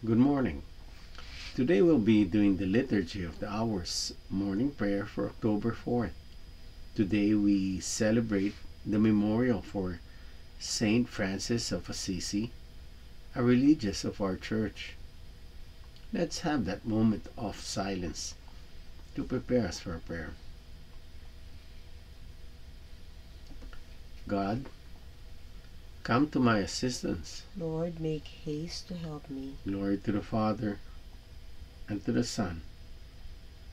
Good morning. Today we'll be doing the Liturgy of the Hours morning prayer for October 4th. Today we celebrate the memorial for Saint Francis of Assisi, a religious of our church. Let's have that moment of silence to prepare us for prayer. God, come to my assistance. Lord, make haste to help me. Glory to the Father, and to the Son,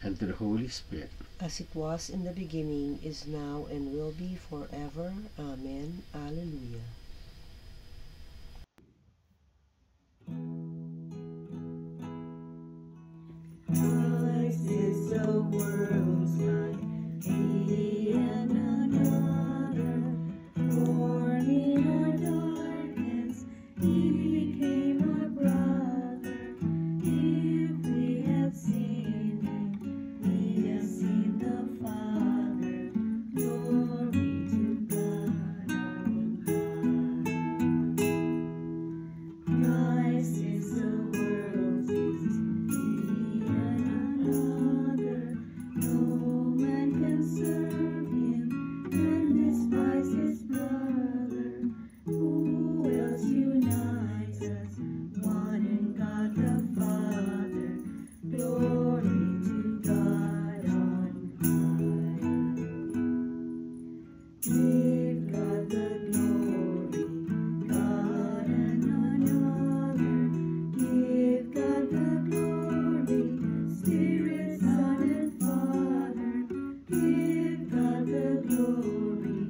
and to the Holy Spirit. As it was in the beginning, is now, and will be forever. Amen. Alleluia. Christ is the world's light, He and another, born in our darkness, He became our brother. If we have seen Him, we have seen the Father. Glory to God on high. Christ is the world's light. No man can serve Him and despise His brother. Who else unites us? One in God the Father. Glory to God on high. Give God the glory, God and another. Give God the glory, Spirit, Son, and Father. Give God the glory,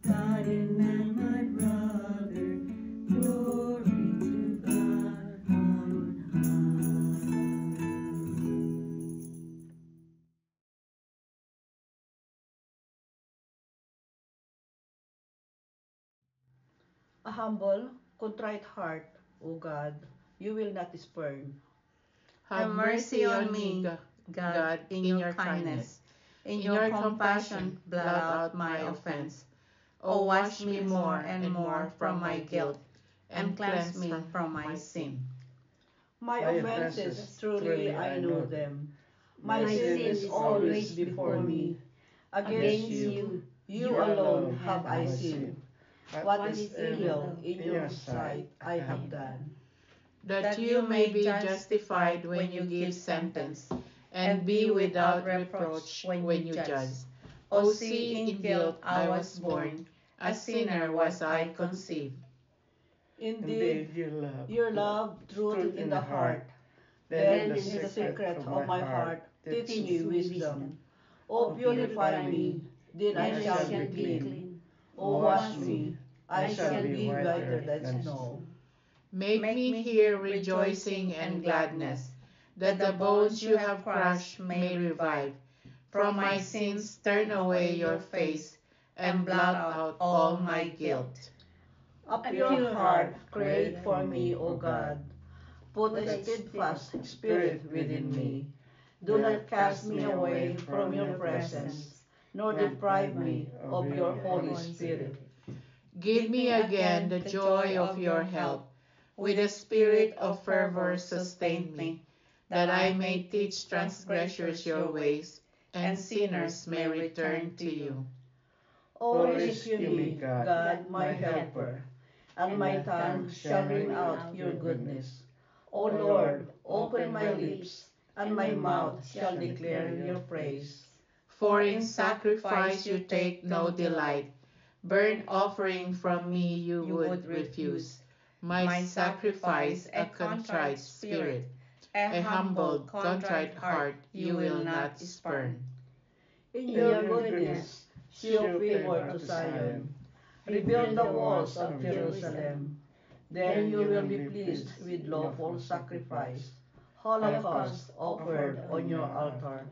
God in man, my brother. Glory to God on A humble, contrite heart, O God, you will not spurn. Have mercy on me, God, in your kindness. In your compassion, blot out my offense. O wash me more and more from my guilt, and cleanse me from my sin. My offenses, truly I know them. My sin is always before me. Against you, you alone have I sinned. What is evil in your sight I have done. That you may be justified when you give sentence, and be without reproach when you judge. O see, in guilt I was born, a sinner was I conceived. Indeed, your love rooted in the heart. Then in the secret of my heart, teach me wisdom. O purify me, then I shall be clean. O wash me, I shall be whiter than snow. Make me hear rejoicing and gladness, that the bones you have crushed may revive. From my sins turn away your face, and blot out all my guilt. A pure heart create for me, O God. Put a steadfast spirit within me. Do not cast me away from your presence, nor deprive me of your Holy Spirit. Give me again the joy of your help. With a spirit of fervor sustain me, that I may teach transgressors your ways, and sinners may return to you. O rescue me, God, my helper, and my tongue shall ring out your goodness. O Lord, open my lips, and my mouth shall declare your praise. For in sacrifice you take no delight, burnt offering from me you would refuse. My sacrifice a contrite spirit, a humble, contrite heart you will not spurn. In your goodness, show favor to Zion. Rebuild the walls of Jerusalem. Then you will be pleased with lawful sacrifice, holocaust offered on your altar.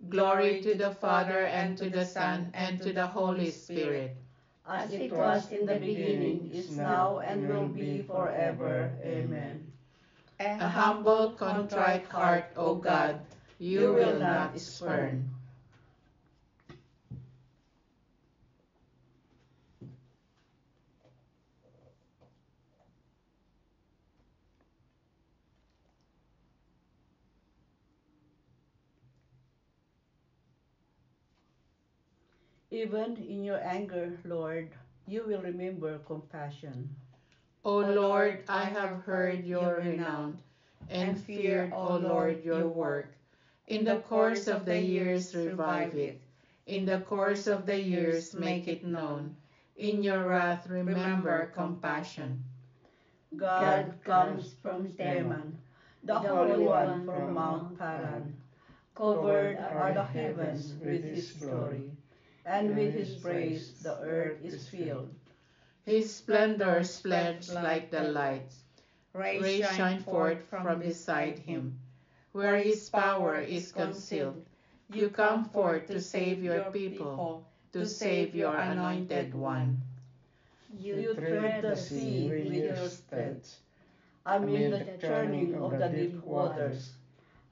Glory to the Father, and to the Son, and to the Holy Spirit. As it was in the beginning, is now, and will be forever. Amen. A humble, contrite heart, O God, you will not spurn. Even in your anger, Lord, you will remember compassion. O Lord, I have heard your renown, and feared, O Lord, your work. In the course of the years revive it. In the course of the years make it known. In your wrath remember compassion. God comes from Teman, the Holy One from Mount Paran. Covered are the heavens with his glory, and with his praise the earth is filled. His splendor spreads like the light. Rays shine forth from beside him. Where his power is concealed, you come forth to save your people, to save your anointed one. You tread the sea with your steps, amid the churning of the deep waters.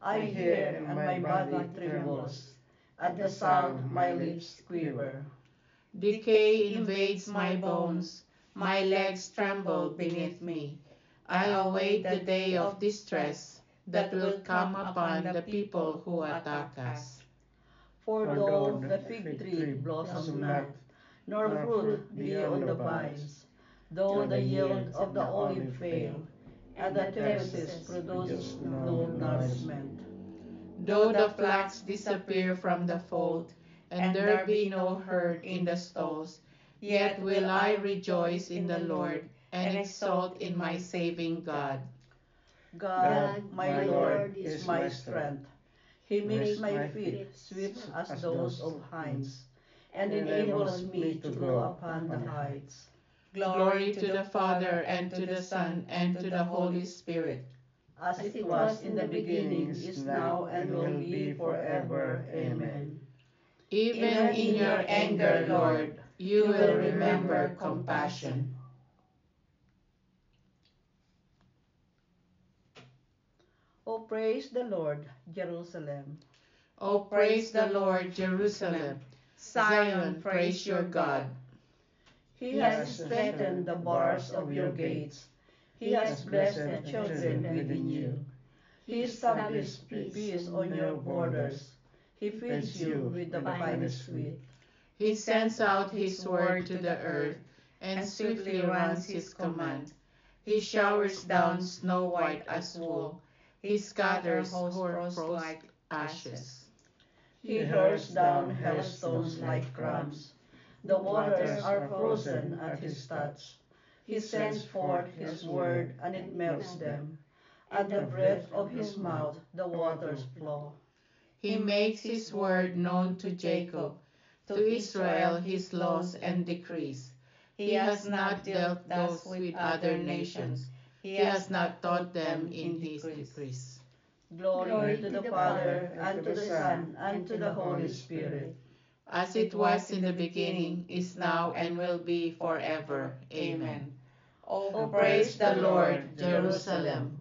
I hear and my body trembles. At the sound my lips quiver. Decay invades my bones, my legs tremble beneath me. I await the day of distress that will come upon the people who attack us. For though the fig tree blossom not, nor fruit be on the vines, though the yield of the olive fail, and the terraces produce no nourishment. Though the flocks disappear from the fold, and there be no herd in the stalls, yet will I rejoice in the Lord, and exult in my saving God. God, my Lord, is my strength. He makes my feet swift as those of hinds, and enables me to go upon the heights. Glory to the Father, and to the Son, and to the Holy Spirit. As it was in the beginning, is now, and will be forever. Amen. Even in your anger, Lord, you will remember compassion. O praise the Lord, Jerusalem. O praise the Lord, Jerusalem. Zion, praise your God. He has strengthened the bars of your gates. He has blessed the children within you. He established peace on your borders. He feeds you with the finest wheat. He sends out his word to the earth, and swiftly runs his command. He showers down snow white as wool. He scatters hoarfrost like ashes. He hurls down hailstones like crumbs. The waters are frozen at his touch. He sends forth his word, and it melts them. At the breath of his mouth the waters flow. He makes his word known to Jacob, to Israel his laws and decrees. He has not dealt thus with other nations. He has not taught them in his decrees. Glory to the Father, and to the Son, and to the Holy Spirit. As it was in the beginning, is now, and will be forever. Amen. O praise the Lord, Jerusalem.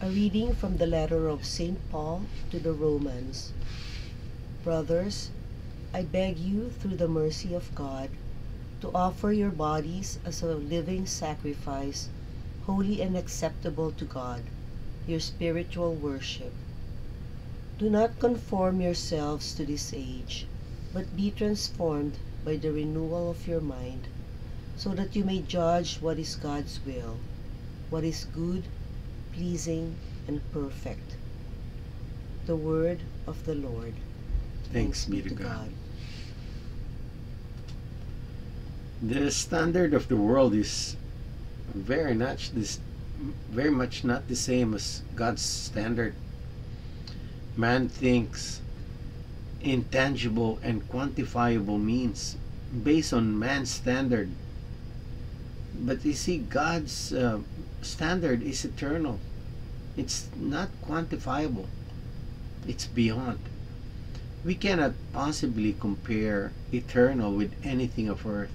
A reading from the letter of St. Paul to the Romans. Brothers, I beg you, through the mercy of God, to offer your bodies as a living sacrifice, holy and acceptable to God, your spiritual worship. Do not conform yourselves to this age, but be transformed by the renewal of your mind, so that you may judge what is God's will, what is good, pleasing, and perfect. The word of the Lord. Thanks be to God. The standard of the world is very much not the same as God's standard. Man thinks intangible and quantifiable means based on man's standard. But you see, God's standard is eternal. It's not quantifiable. It's beyond. We cannot possibly compare eternal with anything of earth.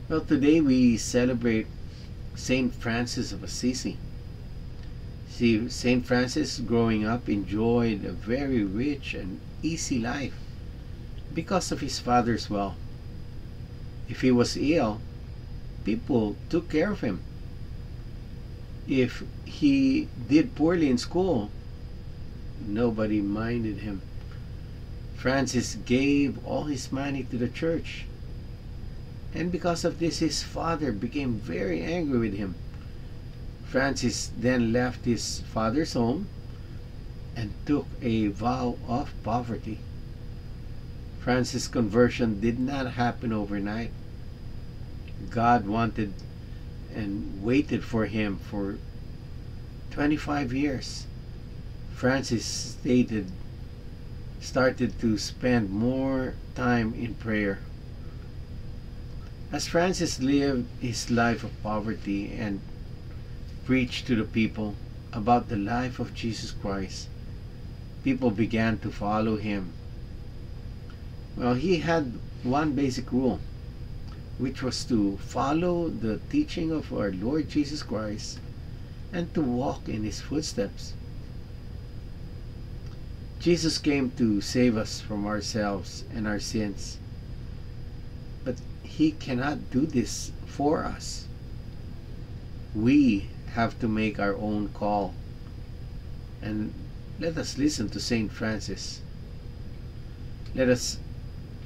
Well, today we celebrate Saint Francis of Assisi. See, Saint Francis, growing up, enjoyed a very rich and easy life because of his father's wealth. If he was ill, people took care of him. If he did poorly in school, nobody minded him. Francis gave all his money to the church. And because of this, his father became very angry with him. Francis then left his father's home and took a vow of poverty. Francis' conversion did not happen overnight. God wanted and waited for him for 25 years. Francis started to spend more time in prayer. As Francis lived his life of poverty and preached to the people about the life of Jesus Christ, people began to follow him. Well, he had one basic rule, which was to follow the teaching of our Lord Jesus Christ and to walk in his footsteps. Jesus came to save us from ourselves and our sins, but he cannot do this for us. We have to make our own call. And let us listen to Saint Francis. Let us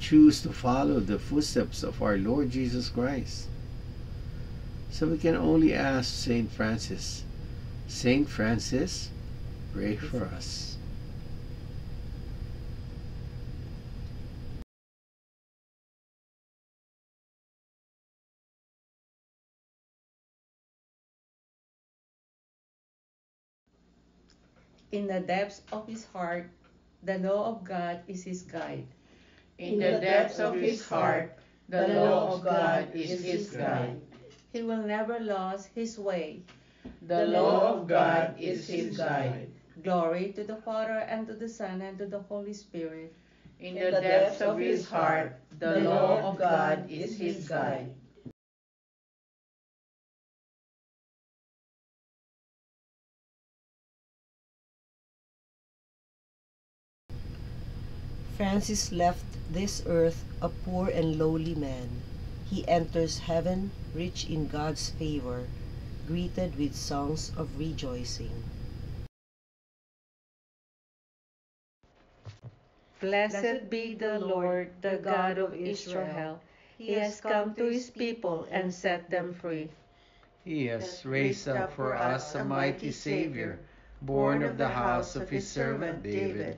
choose to follow the footsteps of our Lord Jesus Christ. So we can only ask Saint Francis, Saint Francis, pray for us. In the depths of his heart, the law of God is his guide. In the depths of his heart, the law of God is his guide. He will never lose his way. The law of God is his guide. Glory to the Father, and to the Son, and to the Holy Spirit. In the depths of his heart, the law of God is his guide. Francis left this earth a poor and lowly man. He enters heaven rich in God's favor, greeted with songs of rejoicing. Blessed be the Lord, the God of Israel. He has come to his people and set them free. He has raised up for us a mighty Savior, born of the house of his servant David.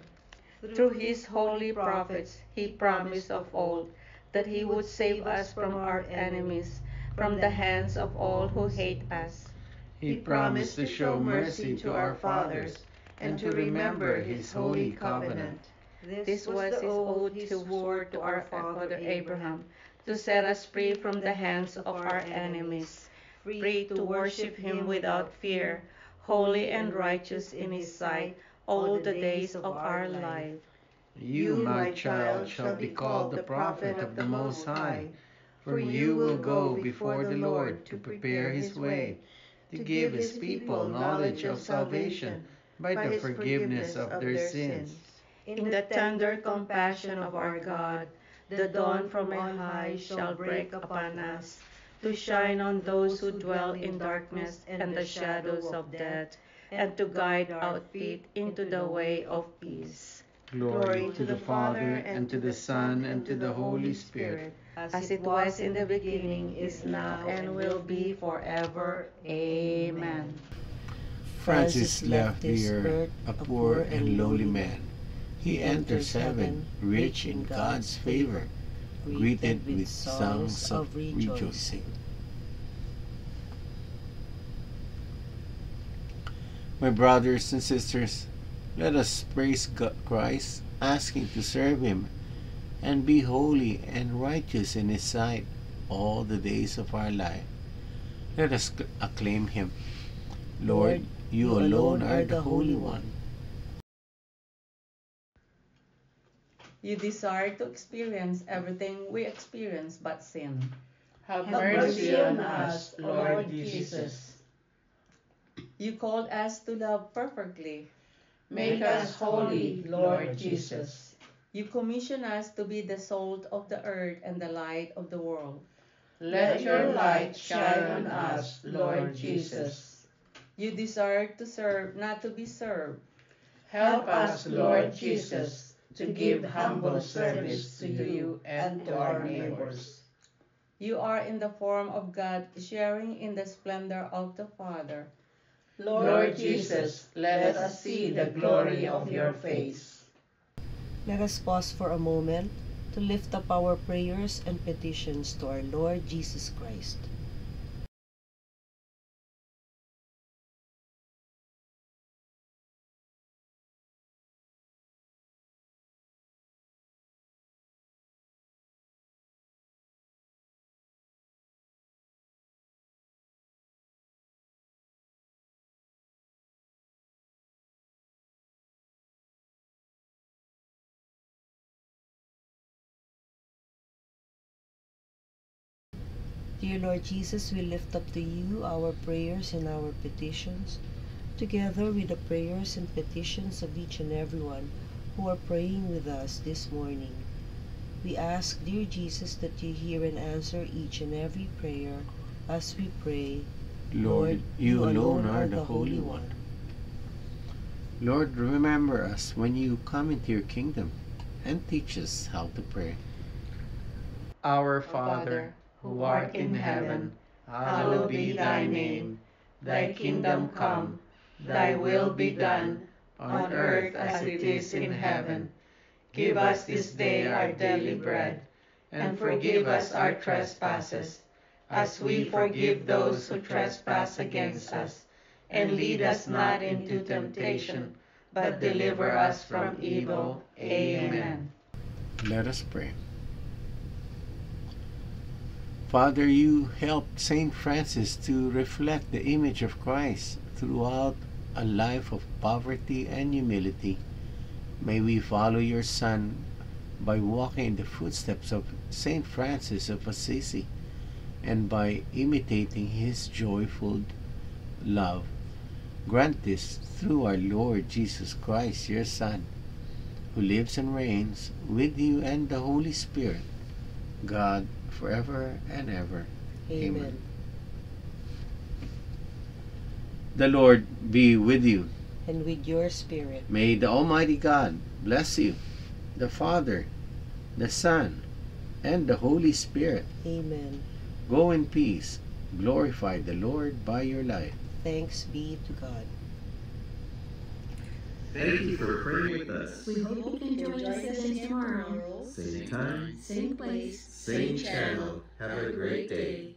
Through his holy prophets, he promised of old that he would save us from our enemies, from the hands of all who hate us. He promised to show mercy to our fathers and to remember his holy covenant. This was his oath he swore to our father Abraham, to set us free from the hands of our enemies, free to worship him without fear, holy and righteous in his sight all the days of our life. You, my child, shall be called the prophet of the Most High, for you will go before the Lord to prepare his way, to give his people knowledge of salvation by the forgiveness of their sins. In the tender compassion of our God, the dawn from on high shall break upon us, to shine on those who dwell in darkness and the shadows of death, and to guide our feet into the way of peace. Glory to the Father, and to the Son, and to the Holy Spirit, as it was in the beginning, is now, and will be forever. Amen. Francis left the earth a poor and lowly man. He enters heaven rich in God's favor, greeted with songs of rejoicing. My brothers and sisters, let us praise Christ, asking to serve him and be holy and righteous in his sight all the days of our life. Let us acclaim him. Lord, you alone are the Holy One. You desire to experience everything we experience but sin. Have mercy on us, Lord Jesus. You called us to love perfectly. Make us holy, Lord Jesus. You commission us to be the salt of the earth and the light of the world. Let your light shine on us, Lord Jesus. You desire to serve, not to be served. Help us, Lord Jesus, to give humble service to you and to our neighbors. You are in the form of God, sharing in the splendor of the Father. Lord Jesus, let us see the glory of your face. Let us pause for a moment to lift up our prayers and petitions to our Lord Jesus Christ. Dear Lord Jesus, we lift up to you our prayers and our petitions, together with the prayers and petitions of each and everyone who are praying with us this morning. We ask, dear Jesus, that you hear and answer each and every prayer as we pray. Lord, you alone are the Holy One. Lord, remember us when you come into your kingdom and teach us how to pray. Our Father, who art in heaven, hallowed be thy name. Thy kingdom come, thy will be done, on earth as it is in heaven. Give us this day our daily bread, and forgive us our trespasses, as we forgive those who trespass against us. And lead us not into temptation, but deliver us from evil. Amen. Let us pray. Father, you helped Saint Francis to reflect the image of Christ throughout a life of poverty and humility. May we follow your Son by walking in the footsteps of Saint Francis of Assisi and by imitating his joyful love. Grant this through our Lord Jesus Christ, your Son, who lives and reigns with you and the Holy Spirit, God, forever and ever. Amen. The Lord be with you. And with your spirit. May the Almighty God bless you, the Father, the Son, and the Holy Spirit. Amen. Go in peace. Glorify the Lord by your life. Thanks be to God. Thank you for praying with us. We hope you can join us again tomorrow. Same time, Same place. same channel. Have a great day.